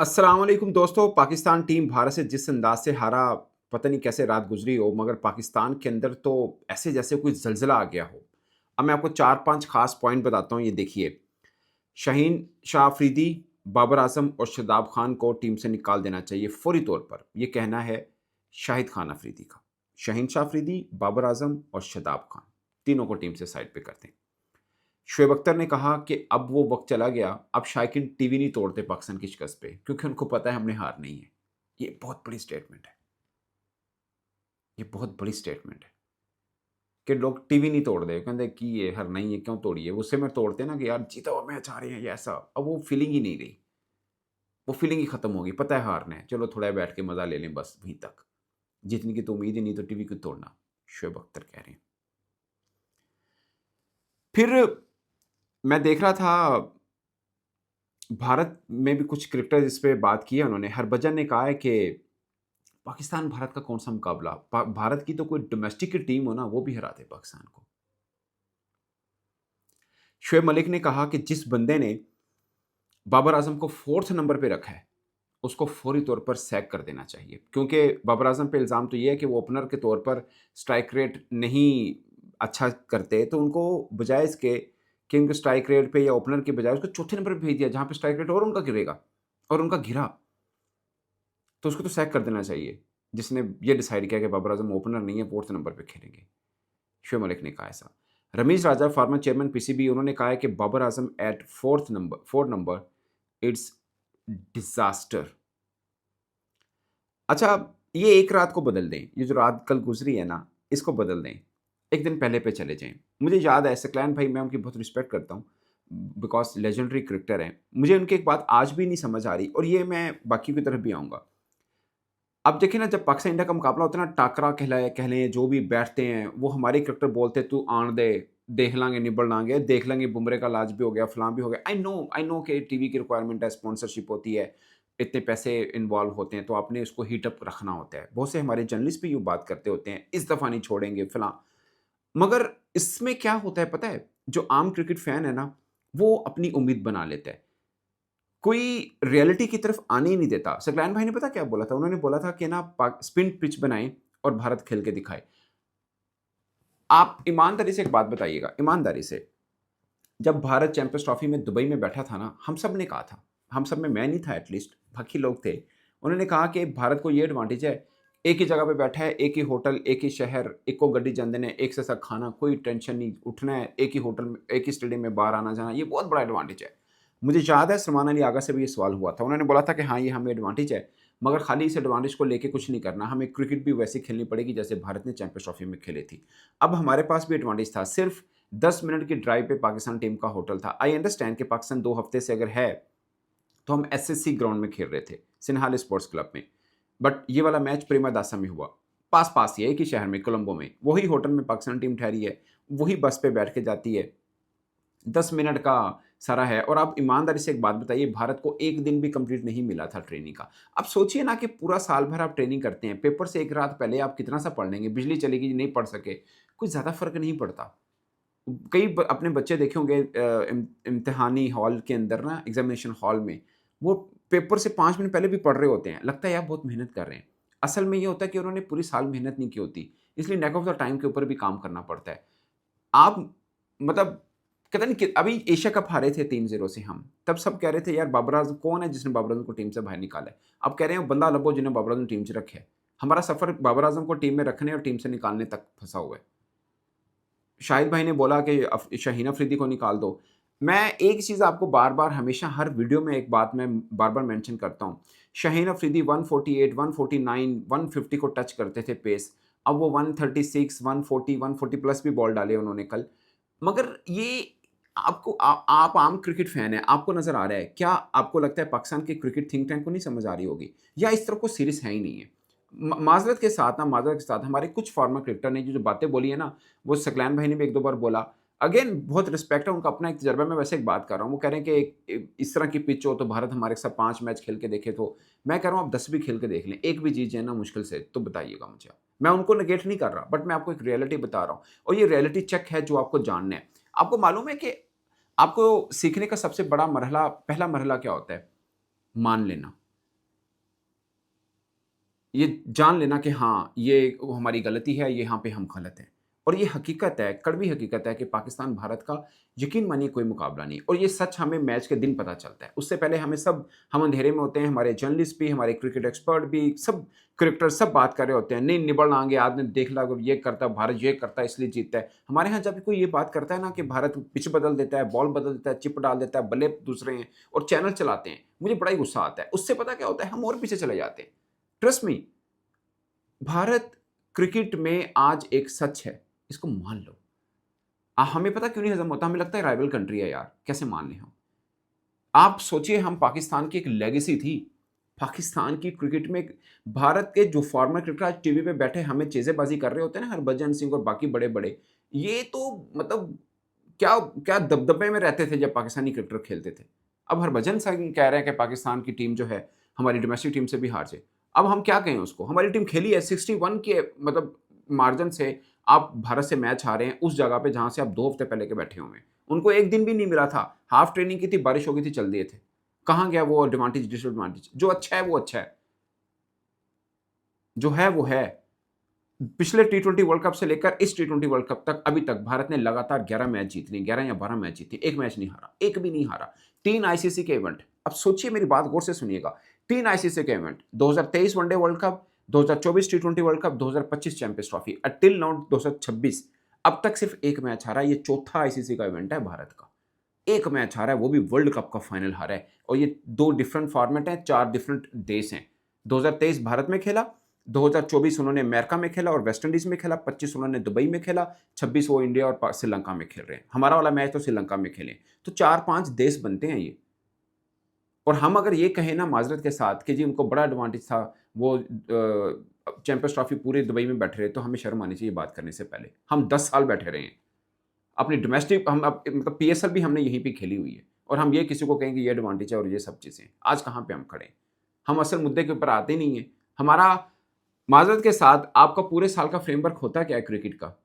अस्सलाम वालेकुम दोस्तों। पाकिस्तान टीम भारत से जिस अंदाज से हारा, पता नहीं कैसे रात गुजरी हो, मगर पाकिस्तान के अंदर तो ऐसे जैसे कोई ज़लज़ला आ गया हो। अब मैं आपको 4-5 ख़ास पॉइंट बताता हूँ, ये देखिए। शाहीन शाह अफरीदी, बाबर आज़म और शादाब खान को टीम से निकाल देना चाहिए फ़ौरी तौर पर। ये कहना है शाहिद खान अफरीदी का। शाहीन शाह अफरीदी, बाबर आज़म और शादाब खान, तीनों को टीम से साइड पे कर दें। शोएब अख्तर ने कहा कि अब वो वक़्त चला गया, अब शायकीन टीवी नहीं तोड़ते पाकिस्तान की शिकस्त पे, क्योंकि उनको पता है हमने हारना ही है। ये बहुत बड़ी स्टेटमेंट है। ये बहुत बड़ी स्टेटमेंट है कि लोग टीवी नहीं तोड़ते, कहते कि ये हारना ही है, क्यों तोड़िए? उस समय तोड़ते ना कि यार जीता हुआ मैच हारे हैं, ये ऐसा। अब वो फीलिंग ही नहीं रही, वो फीलिंग ही खत्म हो गई। पता है हारना है, चलो थोड़ा बैठ के मज़ा ले लें, बस वहीं तक। जीतने की तो उम्मीद ही नहीं, तो टीवी क्यों तोड़ना? शोएब अख्तर कह रहे हैं। फिर मैं देख रहा था, भारत में भी कुछ क्रिकेटर्स इस पे बात की है उन्होंने। हरभजन ने कहा है कि पाकिस्तान भारत का कौन-सा मुकाबला? भारत की तो कोई डोमेस्टिक की टीम हो ना, वो भी हरा दे पाकिस्तान को। शोएब मलिक ने कहा कि जिस बंदे ने बाबर आज़म को 4th नंबर पे रखा है, उसको फौरी तौर पर सैक कर देना चाहिए। क्योंकि बाबर आज़म पे इल्ज़ाम तो ये है कि वो ओपनर के तौर पर स्ट्राइक रेट नहीं अच्छा करते, तो उनको बजाय इसके कि उनको स्ट्राइक रेट पे या ओपनर के बजाय उसको चौथे नंबर पे भेज दिया, जहाँ पे स्ट्राइक रेट और उनका गिरेगा, और उनका गिरा। तो उसको तो सैक कर देना चाहिए, जिसने ये डिसाइड किया कि बाबर आज़म ओपनर नहीं है, 4th नंबर पे खेलेंगे। शोएब मलिक ने कहा ऐसा। Rameez Raja, former chairman PCB, उन्होंने कहा है कि Babar Azam at 4th number, it's disaster. अच्छा, ये एक रात को बदल दें, ये जो रात कल गुज़री है ना, इसको बदल दें। एक दिन पहले पे चले जाएँ। मुझे याद है सकलैन भाई, मैं उनकी बहुत रिस्पेक्ट करता हूँ, बिकॉज़ लेजेंडरी क्रिकेटर हैं। मुझे उनकी एक बात आज भी नहीं समझ आ रही, और ये मैं बाकियों की तरफ भी आऊँगा। अब देखिए ना, जब पाकिस्तान इंडिया का मुकाबला होता है ना, टाकरा कह लें, जो भी बैठते हैं, वो हमारे क्रिकेटर बोलते हैं, "तू आन दे, देख लांगे, निबड़ लांगे, देख लेंगे, बुमरे का इलाज भी हो गया, फलाँ भी हो गया।" आई नो कि टीवी की रिक्वायरमेंट है, स्पॉन्सरशिप होती है, इतने पैसे इन्वॉल्व होते हैं, तो आपने उसको हीट अप रखना होता है। बहुत से हमारे जर्नलिस्ट भी यूँ बात करते होते हैं, "इस दफ़ा नहीं छोड़ेंगे, फलाँ।" मगर इसमें क्या होता है पता है? जो आम क्रिकेट फैन है ना, वो अपनी उम्मीद बना लेता है। कोई रियलिटी की तरफ आने ही नहीं देता। सकलैन भाई ने पता क्या बोला था? उन्होंने बोला था कि ना, पाक स्पिन पिच बनाएँ और भारत खेल के दिखाए। आप ईमानदारी से एक बात बताइएगा, ईमानदारी से, जब भारत चैंपियंस ट्रॉफी में दुबई में बैठा था ना, हम सब ने कहा था, हम सब में मैं नहीं था एटलीस्ट, बाकी लोग थे। उन्होंने कहा कि भारत को ये एडवांटेज है, एक ही जगह पे बैठा है, एक ही होटल, एक ही शहर, इक्को गड्डी जांदे ने, एक से सा खाना, कोई टेंशन नहीं, उठना है, एक ही होटल में, एक ही स्टेडियम में बाहर आना-जाना, ये बहुत बड़ा एडवांटेज है। मुझे याद है सलमान अली आगा से भी ये सवाल हुआ था। उन्होंने बोला था कि हाँ, ये हमें एडवांटेज है, मगर खाली इस एडवांटेज को लेके कुछ नहीं करना, हमें क्रिकेट भी वैसे खेलनी पड़ेगी जैसे भारत ने चैंपियंस ट्रॉफी में खेली थी। अब हमारे पास भी एडवांटेज था, सिर्फ 10 मिनट की ड्राइव पे पाकिस्तान टीम का होटल था। आई अंडरस्टैंड कि पाकिस्तान 2 हफ्ते से अगर है, तो हम एसएससी ग्राउंड में खेल रहे थे, सिनहाल स्पोर्ट्स क्लब में। बट ये वाला मैच प्रेमदासा में हुआ। पास-पास ही है, एक ही शहर में, कोलंबो में। वही होटल में पाकिस्तान टीम ठहरी है, वही बस पे बैठ के जाती है। 10 मिनट का सारा है। और आप ईमानदारी से एक बात बताइए, भारत को 1 दिन भी कंप्लीट नहीं मिला था ट्रेनिंग का। अब सोचिए ना कि पूरा साल भर आप ट्रेनिंग करते हैं, पेपर से 1 रात पहले आप कितना सा पढ़ लेंगे, बिजली चली गई, नहीं पढ़ सके, कोई ज़्यादा फ़र्क नहीं पड़ता। कई अपने बच्चे देखे होंगे इम्तिहानी हॉल के अंदर ना, एग्जामिनेशन हॉल में, वो पेपर से 5 मिनट पहले भी पढ़ रहे होते हैं, लगता है यार बहुत मेहनत कर रहे हैं। असल में ये होता है कि उन्होंने पूरी साल मेहनत नहीं की होती, इसलिए नैक ऑफ द टाइम के ऊपर भी काम करना पड़ता है। आप मतलब, कहते नहीं कि अभी एशिया कप हारे थे 3-0 से हम, तब सब कह रहे थे यार बाबर आज़म कौन है जिसने बाबर आज़म को टीम से बाहर निकाला है। अब कह रहे हैं बंदा लभो जिन्हें बाबर आज़म टीम 'च रखे है। हमारा सफ़र बाबर आज़म को टीम में रखने और टीम से निकालने तक फँसा हुआ है। शाहिद भाई ने बोला कि शाहीन अफरीदी को निकाल दो। मैं एक चीज़ आपको बार-बार हमेशा हर वीडियो में एक बात मैं बार-बार मेंशन करता हूँ। शाहीन अफरीदी 148, 149, 150 को टच करते थे पेस। अब वो 136, 140, 140 प्लस भी बॉल डाले उन्होंने कल। मगर ये आपको आप आम क्रिकेट फैन हैं, आपको नज़र आ रहा है। क्या आपको लगता है पाकिस्तान के क्रिकेट थिंक टैंक को नहीं समझ आ रही होगी? या इस तरफ कोई सीरीज़ है ही नहीं है? माज़रत के साथ हमारे कुछ फॉर्मर क्रिकेटर ने जो बातें बोली है ना, वो सकलैन भाई ने भी 1-2 बार बोला। अगेन बहुत रिस्पेक्ट है, उनका अपना एक तजर्बा है, मैं वैसे एक बात कर रहा हूँ। वो कह रहे हैं कि इस तरह की पिच हो तो भारत हमारे साथ 5 मैच खेल के देखे तो। मैं कह रहा हूँ आप 10 भी खेल के देख लें, 1 भी जीत जाए ना मुश्किल से, तो बताइएगा मुझे आप। मैं उनको नेगेट नहीं कर रहा, बट मैं आपको एक रियलिटी बता रहा हूँ, और ये रियलिटी चेक है जो आपको जानना है। आपको मालूम है कि आपको सीखने का सबसे बड़ा मरहला, पहला मरहला क्या होता है? मान लेना। ये जान लेना कि हाँ, ये हमारी गलती है, यहाँ पे हम गलत हैं। और ये हकीकत है, कड़वी हकीकत है कि पाकिस्तान भारत का यकीन मानिए कोई मुकाबला नहीं, और ये सच हमें मैच के दिन पता चलता है। उससे पहले हम अंधेरे में होते हैं, हमारे जर्नलिस्ट भी, हमारे क्रिकेट एक्सपर्ट भी, सब क्रिकेटर सब बात कर रहे होते हैं, नहीं निबड़ आएँगे, आपने देख ला ये करता है, भारत ये करता है इसलिए जीतता है। हमारे यहाँ जब कोई ये बात करता है ना कि भारत पिच बदल देता है, बॉल बदल देता है, चिप डाल देता है, बल्ले दूसरे हैं और चैनल चलाते हैं, मुझे बड़ा ही गुस्सा आता है। उससे पता क्या होता है, हम और पीछे चले जाते हैं। ट्रस्ट मी, भारत क्रिकेट में आज एक सच है, इसको मान लो। हमें पता क्यों नहीं हज़म होता, हमें लगता है राइवल कंट्री है यार, कैसे मान लें हम? आप सोचिए, हम पाकिस्तान की एक लेगेसी थी। पाकिस्तान की क्रिकेट में भारत के जो फॉर्मर क्रिकेटर आज टीवी पे बैठे हमें चेज़ेबाज़ी कर रहे होते हैं ना, हरभजन सिंह और बाकी बड़े-बड़े, ये तो मतलब क्या क्या दबदबे में रहते थे जब पाकिस्तानी क्रिकेटर खेलते थे। अब हरभजन सिंह कह रहे हैं कि पाकिस्तान की टीम जो है, हमारी डोमेस्टिक टीम से भी हार जाए। अब हम क्या कहें उसको? हमारी टीम खेली है 61 के मतलब मार्जिन से, आप भारत से मैच हारे हैं उस जगह पे जहाँ से आप 2 हफ्ते पहले के बैठे हुए हैं। उनको 1 दिन भी नहीं मिला था। हाफ ट्रेनिंग की थी, बारिश हो गई थी, चल दिए थे। कहाँ गया वो एडवांटेज, डिसएडवांटेज? जो अच्छा है वो अच्छा है। जो है वो है। पिछले टी20 वर्ल्ड कप से लेकर इस टी20 वर्ल्ड कप तक अभी तक भारत ने लगातार 11 मैच जीत लिए, 11 या 12 मैच जीते, 1 मैच नहीं हारा, 1 भी नहीं हारा। 3 आईसीसी के इवेंट। अब सोचिए, मेरी बात गौर से सुनिएगा। 3 आईसीसी के इवेंट, 2023 वनडे वर्ल्ड कप, 2024 टी20 world cup, 2025 champions trophy, till now 2026 अब तक सिर्फ 1 मैच हारा है। ये चौथा आईसीसी का इवेंट है भारत का। 1 मैच हारा है, वो भी वर्ल्ड कप का फाइनल हारा है, और ये 2 डिफरेंट फॉर्मेट हैं, 4 डिफरेंट देश हैं। 2023 भारत में खेला, 2024 उन्होंने अमेरिका में खेला और वेस्ट इंडीज में खेला, 25 उन्होंने दुबई में खेला, 26 वो इंडिया और श्रीलंका में खेल रहे हैं। हमारा वाला मैच तो श्रीलंका में खेले। तो 4-5 देश बनते हैं ये। और हम अगर ये कहें ना माजरत के साथ कि जी उनको बड़ा एडवांटेज था, वो चैंपियंस ट्रॉफी पूरे दुबई में बैठे रहे, तो हमें शर्म आनी चाहिए बात करने से पहले। हम 10 साल बैठे रहे हैं। अपनी डोमेस्टिक हम अब मतलब पीएसएल भी हमने यहीं पे खेली हुई है, और हम ये किसी को कहेंगे ये एडवांटेज है और ये सब चीज़ें। आज कहाँ पे हम खड़े हैं? हम असल मुद्दे के ऊपर आते नहीं हैं। हमारा माज़रत के साथ आपका पूरे साल का फ्रेमवर्क होता क्या है क्रिकेट का?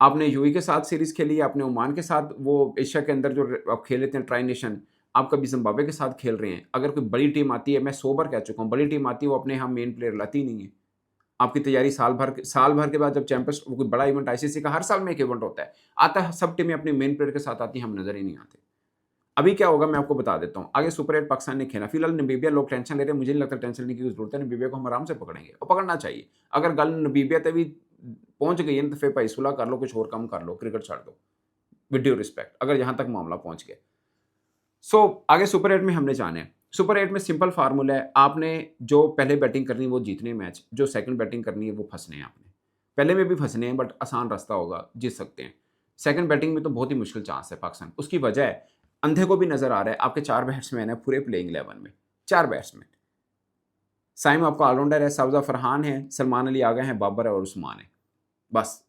आपने यूएई के साथ सीरीज़ खेली है, आपने ओमान के साथ वो एशिया के अंदर जो आप खेल लेते हैं ट्राई नेशन, आप कभी ज़िम्बाब्वे के साथ खेल रहे हैं। अगर कोई बड़ी टीम आती है, मैं 100 बार कह चुका हूँ, बड़ी टीम आती है वो अपने यहाँ मेन प्लेयर लाती नहीं है। आपकी तैयारी साल भर के बाद जब चैंपियंस वो कोई बड़ा इवेंट आईसीसी का हर साल में एक इवेंट होता है। आता है, सब टीमें अपने मेन प्लेयर के साथ आती हैं, हम नज़र ही नहीं आते। अभी क्या होगा मैं आपको बता देता हूँ। आगे सुपर 8 पाकिस्तान ने खेला। फिलहाल नामीबिया लोग टेंशन ले रहे हैं, मुझे नहीं लगता टेंशन लेने की कोई ज़रूरत है। नामीबिया को हम आराम से पकड़ेंगे और पकड़ना चाहिए। अगर गल नामीबिया तक भी पहुँच गई है ना, तो फिर भाई सुलह कर लो, कुछ और काम कर लो, क्रिकेट छाड़ दो। विद ड्यू रिस्पेक्ट, अगर यहाँ तक मामला पहुँच गया। आगे सुपर 8 में हमने जाना है। सुपर 8 में सिंपल फार्मूला है, आपने जो पहले बैटिंग करनी है वो जीतने मैच, जो सेकंड बैटिंग करनी है वो फँसने हैं आपने। पहले में भी फँसने हैं बट आसान रास्ता होगा, जीत सकते हैं। सेकंड बैटिंग में तो बहुत ही मुश्किल चांस है पाकिस्तान। उसकी वजह है, अंधे को भी नज़र आ रहा है, आपके 4 बैट्समैन हैं पूरे प्लेइंग 11 में, 4 बैट्समैन। साइम आपका ऑलराउंडर है, सर्फराज फरहान है, सलमान अली आ गए हैं, बाबर है और उस्मान है। बस।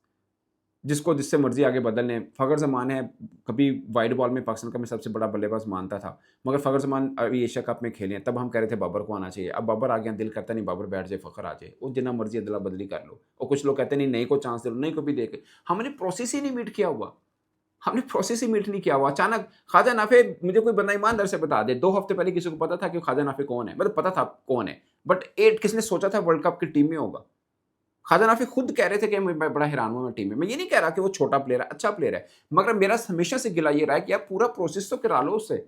जिसको जिससे मर्ज़ी आगे बदल लें। फ़खर ज़मान है, कभी वाइड बॉल में पाकिस्तान का मैं सबसे बड़ा बल्लेबाज़ मानता था। मगर फ़खर ज़मान अभी एशिया कप में खेले हैं, तब हम कह रहे थे बाबर को आना चाहिए। अब बाबर आ गया, दिल करता नहीं बाबर बैठ जाए, फ़खर आ जाए। वो जितना मर्ज़ी अदला-बदली कर लो। और कुछ लोग कहते हैं नहीं, नई को चांस दे लो, नई को भी दे के हमने प्रोसेस ही नहीं मीट किया हुआ। हमने प्रोसेस ही मीट नहीं किया हुआ। अचानक ख्वाजा नाफ़े, मुझे कोई बंदा ईमानदार से बता दे, 2 हफ़्ते पहले किसी को पता था कि ख्वाजा नाफ़े कौन है? मतलब पता था कौन है, बट 8 किसने सोचा था वर्ल्ड कप की टीम में होगा? ख्वाजा नाफी खुद कह रहे थे कि मैं बड़ा हैरान हुआ मैं टीम में। मैं ये नहीं कह रहा कि वो छोटा प्लेयर है, अच्छा प्लेयर है। मगर मेरा हमेशा से गिला ये रहा है कि यार पूरा प्रोसेस तो करा लो उससे।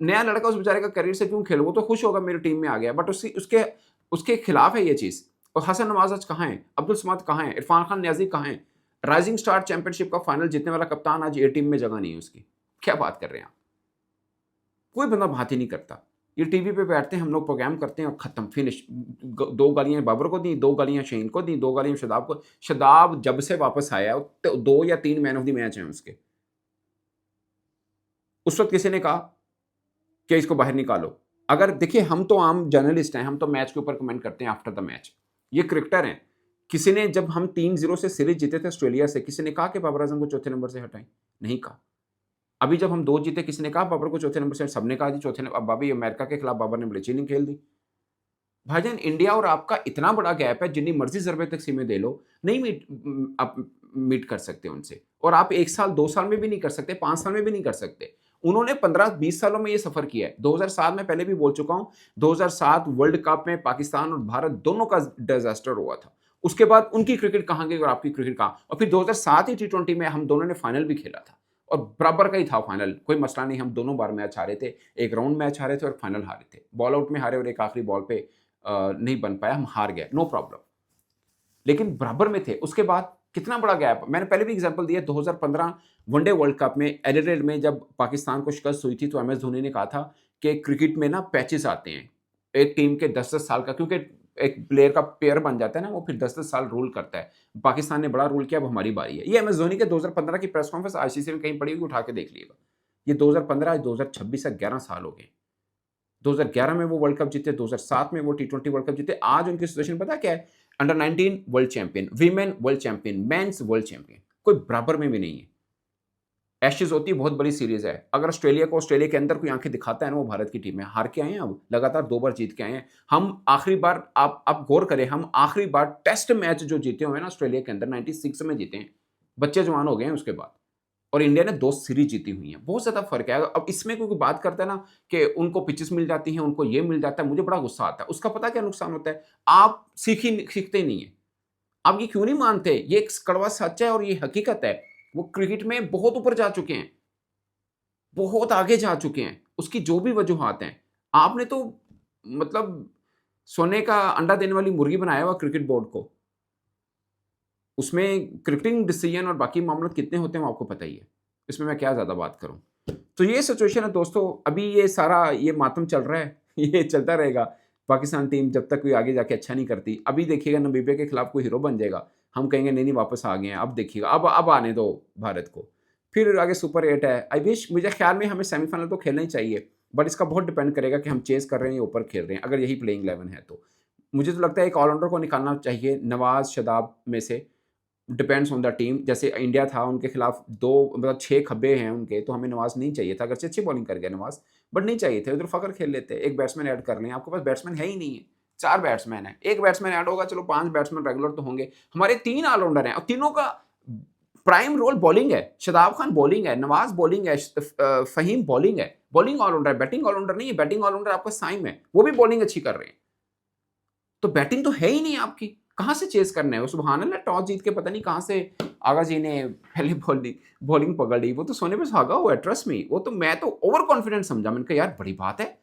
नया लड़का उस बेचारे का करियर से क्यों खेलो? वो तो खुश होगा मेरी टीम में आ गया, बट उसकी उसके उसके खिलाफ है ये चीज़। और हसन नवाज आज कहाँ है? अब्दुल समाद कहाँ है? इरफान खान नियाज़ी कहाँ है? राइजिंग स्टार चैंपियनशिप का फाइनल जीतने वाला कप्तान आज ए टीम में जगह नहीं है उसकी। क्या बात कर रहे हैं आप? कोई बंदा बात ही नहीं करता। ये टीवी पे बैठते हैं, हम लोग प्रोग्राम करते हैं और खत्म, फिनिश। 2 गालियाँ बाबर को दी, 2 गालियाँ शहीन को दी, 2 गालियाँ शादाब को। शादाब जब से वापस आया है, तो 2 या 3 मैन ऑफ द मैच हैं उसके। उस वक़्त किसी ने कहा कि इसको बाहर निकालो। अगर देखिए, हम तो आम जर्नलिस्ट हैं, हम तो मैच के ऊपर कमेंट करते हैं आफ्टर द मैच। ये क्रिकेटर हैं। किसी ने, जब हम 3-0 से सीरीज़ जीते थे ऑस्ट्रेलिया से, किसी ने कहा कि बाबर आज़म को चौथे नंबर से हटाएँ? नहीं कहा। अभी जब हम 2 जीते, किसी ने कहा बाबर को चौथे नंबर से? सबने कहा जी चौथे नंबर। अब अभी अमेरिका के खिलाफ बाबर ने बड़ी चीनिंग खेल दी। भाईजान, इंडिया और आपका इतना बड़ा गैप है, जितनी मर्ज़ी ज़रबे तक़सीमें दे लो, नहीं आप मीट कर सकते उनसे। और आप 1 साल, 2 साल में भी नहीं कर सकते, 5 साल में भी नहीं कर सकते। उन्होंने 15-20 सालों में ये सफ़र किया है। 2007 में पहले भी बोल चुका हूँ, 2007 वर्ल्ड कप में पाकिस्तान और भारत दोनों का डिज़ास्टर हुआ था। उसके बाद उनकी क्रिकेट कहाँ गई और आपकी क्रिकेट कहाँ? और फिर 2007 ही टी20 में हम दोनों ने फाइनल भी खेला था और बराबर का ही था फाइनल, कोई मसला नहीं, हम दोनों बार मैच हारे थे। एक राउंड मैच हारे थे और फाइनल हारे थे। बॉल आउट में हारे और एक आखिरी बॉल पे नहीं बन पाया, हम हार गए, नो प्रॉब्लम। लेकिन बराबर में थे। उसके बाद कितना बड़ा गैप, मैंने पहले भी एग्जांपल दिया, 2015 वनडे वर्ल्ड कप में एडिलेड में जब पाकिस्तान को शिकस्त हुई थी तो एमएस धोनी ने कहा था कि क्रिकेट में ना पैचेस आते हैं एक टीम के 10-10 साल का, क्योंकि एक प्लेयर का पेयर बन जाता है ना, वो फिर 10-10 साल रूल करता है। पाकिस्तान ने बड़ा रूल किया, अब हमारी बारी है। ये एमएस धोनी के 2015 की प्रेस कॉन्फ्रेंस आईसीसी में कहीं पड़ी हुई, उठा के देख लीजिएगा। ये 2015 2026 से 11 साल हो गए। 2011 में वो वर्ल्ड कप जीते, 2007 में वो टी20 वर्ल्ड कप जीते। आज उनकी सिचुएशन पता क्या है? Under 19 world champion, women world champion, mains world champion, कोई बराबर में भी नहीं है। एशेज होती है, बहुत बड़ी सीरीज है। अगर ऑस्ट्रेलिया को ऑस्ट्रेलिया के अंदर कोई आंखें दिखाता है ना, वो भारत की टीम है। हार के आए हैं, अब लगातार 2 बार जीत के आए हैं। हम आखिरी बार, आप गौर करें, हम आखिरी बार टेस्ट मैच जो जीते हुए हैं ना ऑस्ट्रेलिया के अंदर 96 में जीते हैं। बच्चे जवान हो गए हैं उसके बाद, और इंडिया ने 2 सीरीज जीती हुई हैं। बहुत ज़्यादा फ़र्क है। अब इसमें कोई बात करता है ना कि उनको पिचेस मिल जाती हैं, उनको ये मिल जाता है, मुझे बड़ा गुस्सा आता है। उसका पता क्या नुकसान होता है? आप सीखते ही नहीं हैं। आप ये क्यों नहीं मानते? ये एक कड़वा सच है और ये हकीकत है। वो क्रिकेट में बहुत ऊपर जा चुके हैं, बहुत आगे जा चुके हैं। उसकी जो भी वजूहात हैं, आपने तो मतलब सोने का अंडा देने वाली मुर्गी बनाया हुआ क्रिकेट बोर्ड को। उसमें क्रिकेटिंग डिसीजन और बाकी मामले कितने होते हैं वो आपको पता ही है। इसमें मैं क्या ज़्यादा बात करूँ। तो ये सिचुएशन है दोस्तों, अभी ये सारा ये मातम चल रहा है, ये चलता रहेगा। पाकिस्तान टीम जब तक कोई आगे जाके अच्छा नहीं करती, अभी देखिएगा नामीबिया के खिलाफ कोई हीरो बन जाएगा, हम कहेंगे नहीं, नहीं वापस आ गए हैं, अब देखिएगा, अब आने दो भारत को। फिर आगे सुपर 8 है, आई विश, मुझे ख्याल में हमें सेमीफाइनल तो खेलना ही चाहिए, बट इसका बहुत डिपेंड करेगा कि हम चेज़ कर रहे हैं या ऊपर खेल रहे हैं, अगर यही प्लेइंग 11 है तो। मुझे तो लगता है एक ऑलराउंडर को निकालना चाहिए नवाज़, शादाब में से, डिपेंड्स ऑन द टीम। जैसे इंडिया था, उनके खिलाफ 2 मतलब 6 खब्बे हैं उनके, तो हमें नवाज़ नहीं चाहिए था, अगरचे अच्छी बॉलिंग कर गया नवाज़, बट नहीं चाहिए थे। उधर फ़खर खेल लेते, एक बैट्समैन ऐड कर लें। आपके पास बैट्समैन है ही नहीं है, 4 बैट्समैन हैं, 1 बैट्समैन ऐड होगा, चलो 5 बैट्समैन रेगुलर तो होंगे। हमारे 3 ऑलराउंडर हैं और तीनों का प्राइम रोल बॉलिंग है। शादाब खान बॉलिंग है, नवाज़ बॉलिंग है, फ़हीम बॉलिंग है। बॉलिंग ऑलराउंडर है, बैटिंग ऑलराउंडर नहीं है। बैटिंग ऑलराउंडर आपका साइम है, वो भी बॉलिंग अच्छी कर रहे हैं। तो बैटिंग तो है ही नहीं आपकी, कहाँ से चेज़ करना है? वो सुबहान अल्लाह, टॉस जीत के पता नहीं कहाँ से आगा जी ने पहले बॉलिंग पकड़ ली। वो तो सोने पे सुहागा हुआ है, ट्रस्ट मी। वो तो मैं तो ओवर कॉन्फिडेंट समझा, मैंने कहा यार बड़ी बात है,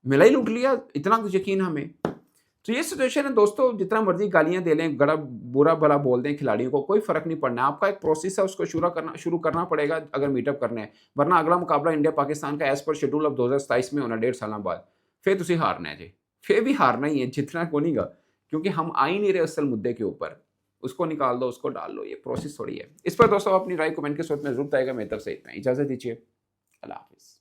मिला ही लूट लिया, इतना कुछ यकीन हमें। तो ये सिचुएशन है दोस्तों, जितना मर्जी गालियाँ दे लें, गड़ा बुरा भला बोल दें खिलाड़ियों को, कोई फ़र्क नहीं पड़ना। आपका एक प्रोसेस है, उसको शुरू करना पड़ेगा अगर मीटअप करना है, वरना अगला मुकाबला इंडिया पाकिस्तान का एज़ पर शेड्यूल अब 2027 में होना, 1.5 साल बाद। फिर तुसी हारना है जी, फिर भी हारना ही है, जीतना को नहीं गा, क्योंकि हम आ ही नहीं रहे असल मुद्दे के ऊपर। उसको निकाल दो, उसको डाल लो, ये प्रोसेस थोड़ी है। इस पर दोस्तों अपनी राय कमेंट के साथ में ज़रूर आएगा। मेरी तरफ से इतना ही, इजाज़त दीजिए, अल्लाह हाफ़िज़।